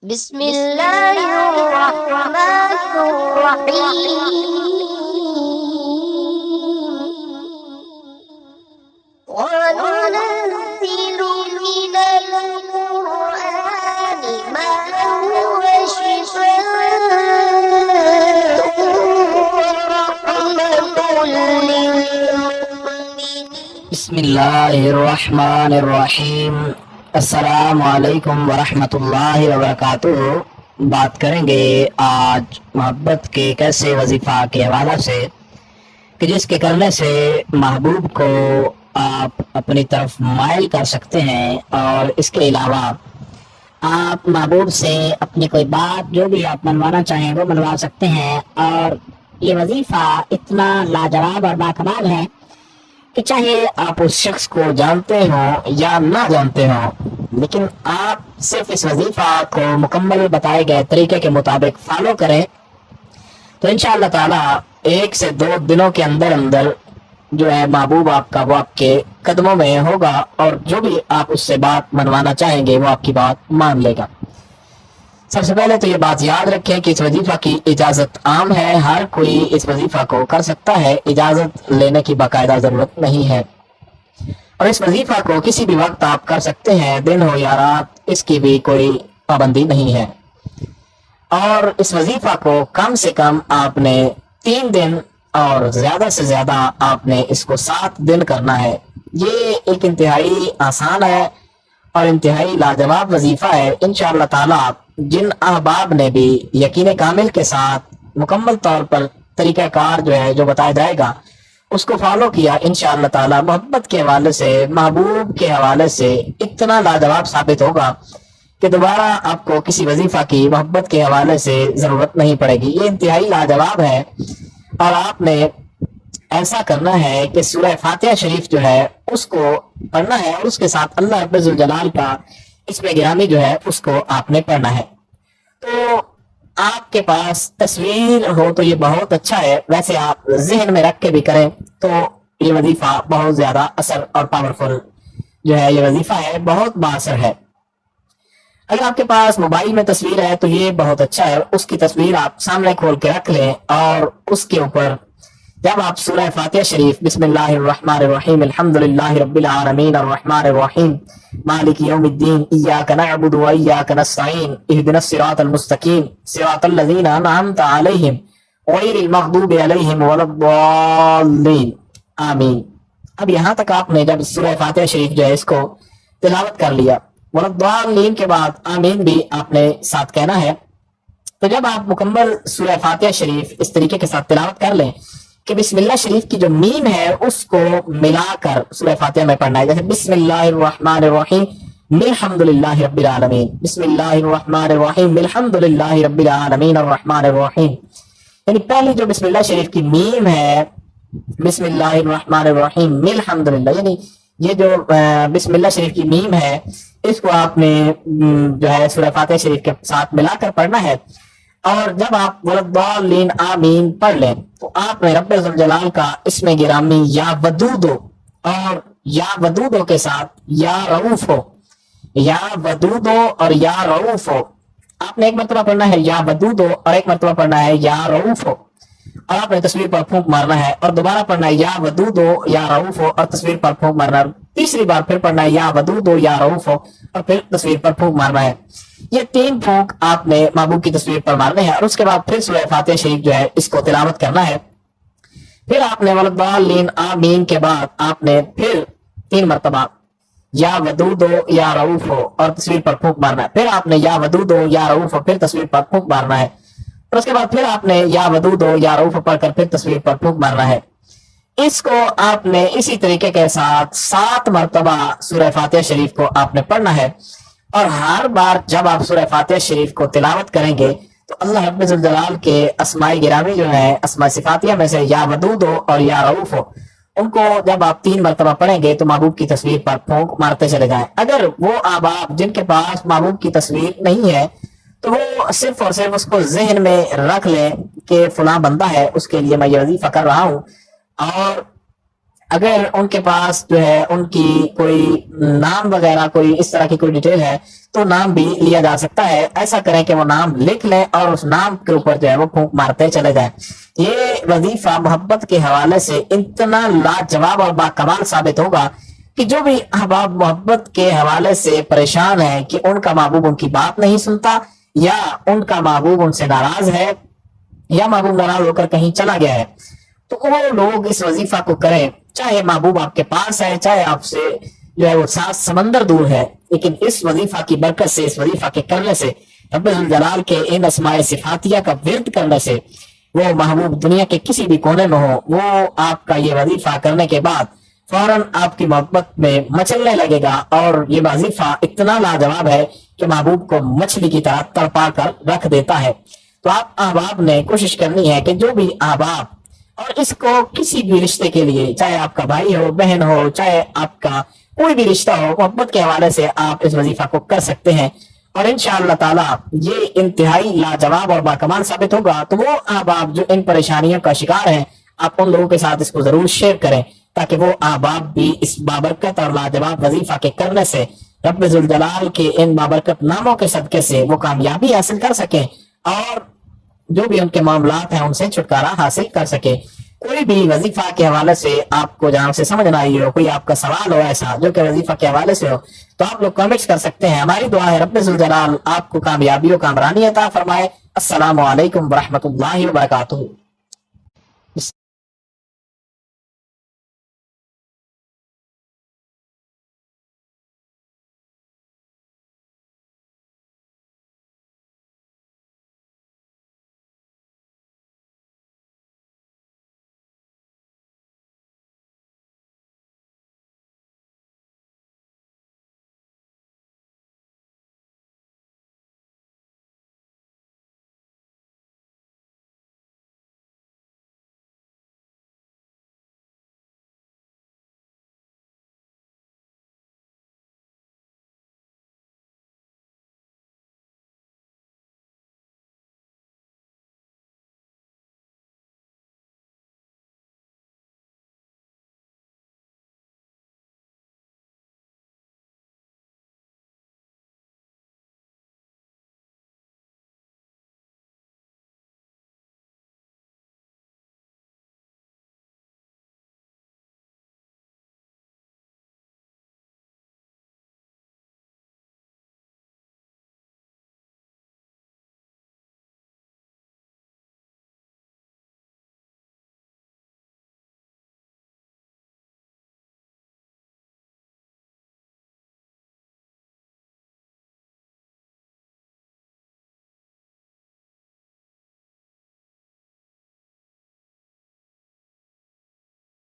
بسم اللہ الرحمن الرحیم وَنُنَزِّلُ مِنَ الْقُرْآنِ مَا هُوَ شِفَاءٌ وَرَحْمَةٌ لِّلْمُؤْمِنِينَ۔ بسم اللہ الرحمن الرحیم۔ السلام علیکم ورحمۃ اللہ وبرکاتہ۔ بات کریں گے آج محبت کے ایک ایسے وظیفہ کے حوالے سے کہ جس کے کرنے سے محبوب کو آپ اپنی طرف مائل کر سکتے ہیں، اور اس کے علاوہ آپ محبوب سے اپنی کوئی بات جو بھی آپ منوانا چاہیں وہ منوا سکتے ہیں۔ اور یہ وظیفہ اتنا لاجواب اور باکمال ہے کہ چاہے آپ اس شخص کو جانتے ہوں یا نہ جانتے ہوں، لیکن آپ صرف اس وظیفہ کو مکمل بتائے گئے طریقے کے مطابق فالو کریں تو انشاءاللہ تعالی 1 سے 2 دنوں کے اندر جو ہے محبوب آپ کا وہ آپ کے قدموں میں ہوگا، اور جو بھی آپ اس سے بات منوانا چاہیں گے وہ آپ کی بات مان لے گا۔ سب سے پہلے تو یہ بات یاد رکھیں کہ اس وظیفہ کی اجازت عام ہے، ہر کوئی اس وظیفہ کو کر سکتا ہے، اجازت لینے کی باقاعدہ ضرورت نہیں ہے، اور اس وظیفہ کو کسی بھی وقت آپ کر سکتے ہیں، دن ہو یا رات، اس کی بھی کوئی پابندی نہیں ہے۔ اور اس وظیفہ کو کم سے کم آپ نے 3 دن اور زیادہ سے زیادہ آپ نے اس کو 7 دن کرنا ہے۔ یہ ایک انتہائی آسان ہے اور انتہائی لاجواب وظیفہ ہے۔ انشاءاللہ تعالی جن احباب نے بھی یقین کامل کے ساتھ مکمل طور پر طریقہ کار جو ہے جو بتایا جائے گا اس کو فالو کیا، انشاءاللہ تعالی محبت کے حوالے سے، محبوب کے حوالے سے اتنا لاجواب ثابت ہوگا کہ دوبارہ آپ کو کسی وظیفہ کی محبت کے حوالے سے ضرورت نہیں پڑے گی۔ یہ انتہائی لاجواب ہے، اور آپ نے ایسا کرنا ہے کہ سورہ فاتحہ شریف جو ہے اس کو پڑھنا ہے، اور اس کے ساتھ اللہ رب الجلال کا اسم گرامی جو ہے اس کو آپ نے پڑھنا ہے۔ تو آپ کے پاس تصویر ہو تو یہ بہت اچھا ہے، ویسے آپ ذہن میں رکھ کے بھی کریں تو یہ وظیفہ بہت زیادہ اثر اور پاورفل جو ہے یہ وظیفہ ہے، بہت بااثر ہے۔ اگر آپ کے پاس موبائل میں تصویر ہے تو یہ بہت اچھا ہے، اس کی تصویر آپ سامنے کھول کے رکھ لیں، اور اس کے اوپر جب آپ سورہ فاتحہ شریف بسم اللہ الرحمن الرحیم الحمدللہ رب العالمین الرحمن الرحیم مالک یوم الدین ایاک نعبد و ایاک نستعین اہدنا الصراط المستقیم صراط الذین انعمت علیہم غیر المغضوب علیہم ولا الضالین آمین۔ اب یہاں تک آپ نے جب سورہ فاتحہ شریف جو ہے اس کو تلاوت کر لیا، ولا الضالین کے بعد آمین بھی آپ نے ساتھ کہنا ہے۔ تو جب آپ مکمل سورہ فاتحہ شریف اس طریقے کے ساتھ تلاوت کر لیں کہ بسم اللہ شریف کی جو میم ہے اس کو ملا کر سورہ فاتحہ میں پڑھنا ہے، جیسے بسم اللہ الرحمن الرحیم الحمدللہ رب العالمین، بسم اللہ الرحمن الرحیم الحمدللہ رب العالمین الرحمن الرحیم، یعنی پہلی جو بسم اللہ شریف کی میم ہے بسم اللہ الرحمن الرحیم الحمدللہ، یعنی یہ جو بسم اللہ شریف کی میم ہے اس کو آپ نے جو ہے سورہ فاتحہ شریف کے ساتھ ملا کر پڑھنا ہے۔ اور جب آپ ولدالین آمین پڑھ لیں تو آپ نے رب الجلال کا اسم گرامی یا ودودو، اور یا ودودو کے ساتھ یا رؤوف ہو، یا ودودو اور یا رؤوف ہو، آپ نے ایک مرتبہ پڑھنا ہے یا ودودو اور ایک مرتبہ پڑھنا ہے یا رؤوف ہو، اور آپ نے تصویر پر پھونک مارنا ہے، اور دوبارہ پڑھنا ہے یا ودودو یا رؤوف ہو اور تصویر پر پھونک مارنا ہے، تیسری بار پھر پڑھنا ہے یا ودودو یا رؤوف ہو اور پھر تصویر پر پھونک مارنا ہے۔ یہ 3 پھونک آپ نے محبوب کی تصویر پر مارنے ہیں، اور اس کے بعد پھر سورہ فاتحہ شریف جو ہے اس کو تلاوت کرنا ہے۔ پھر آپ نے ولدالین آمین کے بعد آپ نے پھر 3 مرتبہ یا ودودو یا رؤوف ہو اور تصویر پر پھونک مارنا ہے، پھر آپ نے یا ودودو یا رؤوف ہو پھر تصویر پر پھونک مارنا ہے، اور اس کے بعد پھر آپ نے یا ودودو یا رؤوف پڑھ کر پھر تصویر پر پھونک مارنا ہے۔ اس کو آپ نے اسی طریقے کے ساتھ 7 مرتبہ سورہ فاتحہ شریف کو آپ نے پڑھنا ہے، اور ہر بار جب آپ سورہ فاتحہ شریف کو تلاوت کریں گے تو اللہ رب الجلال کے اسماء گرامی جو ہے اسماء صفاتیہ میں سے یا ودود ہو اور یا رؤوف ہو، ان کو جب آپ 3 مرتبہ پڑھیں گے تو محبوب کی تصویر پر پھونک مارتے چلے جائیں۔ اگر وہ احباب جن کے پاس محبوب کی تصویر نہیں ہے تو وہ صرف اور صرف اس کو ذہن میں رکھ لیں کہ فلاں بندہ ہے اس کے لیے میں یہ وظیفہ کر رہا ہوں، اور اگر ان کے پاس جو ہے ان کی کوئی نام وغیرہ کوئی اس طرح کی کوئی ڈیٹیل ہے تو نام بھی لیا جا سکتا ہے. ایسا کریں کہ وہ نام لکھ لیں اور اس نام کے اوپر جو ہے وہ پھونک مارتے چلے جائیں. یہ وظیفہ محبت کے حوالے سے اتنا لاجواب اور باکمال ثابت ہوگا کہ جو بھی احباب محبت کے حوالے سے پریشان ہیں کہ ان کا محبوب ان کی بات نہیں سنتا یا ان کا محبوب ان سے ناراض ہے یا محبوب ناراض ہو کر کہیں چلا گیا ہے، تو وہ لوگ اس وظیفہ کو کریں. چاہے محبوب آپ کے پاس ہے، چاہے آپ سے جو ہے وہ 7 سمندر دور ہے، لیکن اس وظیفہ کی برکت سے، اس وظیفہ کے کرنے سے، رب الجلال کے ان اسماء صفاتیہ کا ورد کرنے سے، وہ محبوب دنیا کے کسی بھی کونے میں ہو، وہ آپ کا یہ وظیفہ کرنے کے بعد فوراً آپ کی محبت میں مچلنے لگے گا. اور یہ وظیفہ اتنا لاجواب ہے کہ محبوب کو مچھلی کی طرح تڑپا کر رکھ دیتا ہے. تو آپ احباب نے کوشش کرنی ہے کہ جو بھی احباب اور اس کو کسی بھی رشتے کے لیے، چاہے آپ کا بھائی ہو، بہن ہو، چاہے آپ کا کوئی بھی رشتہ ہو، محبت کے حوالے سے آپ اس وظیفہ کو کر سکتے ہیں. اور انشاءاللہ تعالی یہ انتہائی لاجواب اور باکمال ثابت ہوگا. تو وہ احباب جو ان پریشانیوں کا شکار ہیں، آپ ان لوگوں کے ساتھ اس کو ضرور شیئر کریں تاکہ وہ احباب بھی اس بابرکت اور لاجواب وظیفہ کے کرنے سے رب ذوالجلال کے ان بابرکت ناموں کے صدقے سے وہ کامیابی حاصل کر سکیں اور جو بھی ان کے معاملات ہیں ان سے چھٹکارا حاصل کر سکے. کوئی بھی وظیفہ کے حوالے سے آپ کو جہاں سے سمجھ نہ آئی ہو، کوئی آپ کا سوال ہو ایسا جو کہ وظیفہ کے حوالے سے ہو، تو آپ لوگ کمنٹس کر سکتے ہیں. ہماری دعا ہے رب ذوالجلال آپ کو کامیابی و کامرانی عطا فرمائے. السلام علیکم ورحمۃ اللہ وبرکاتہ.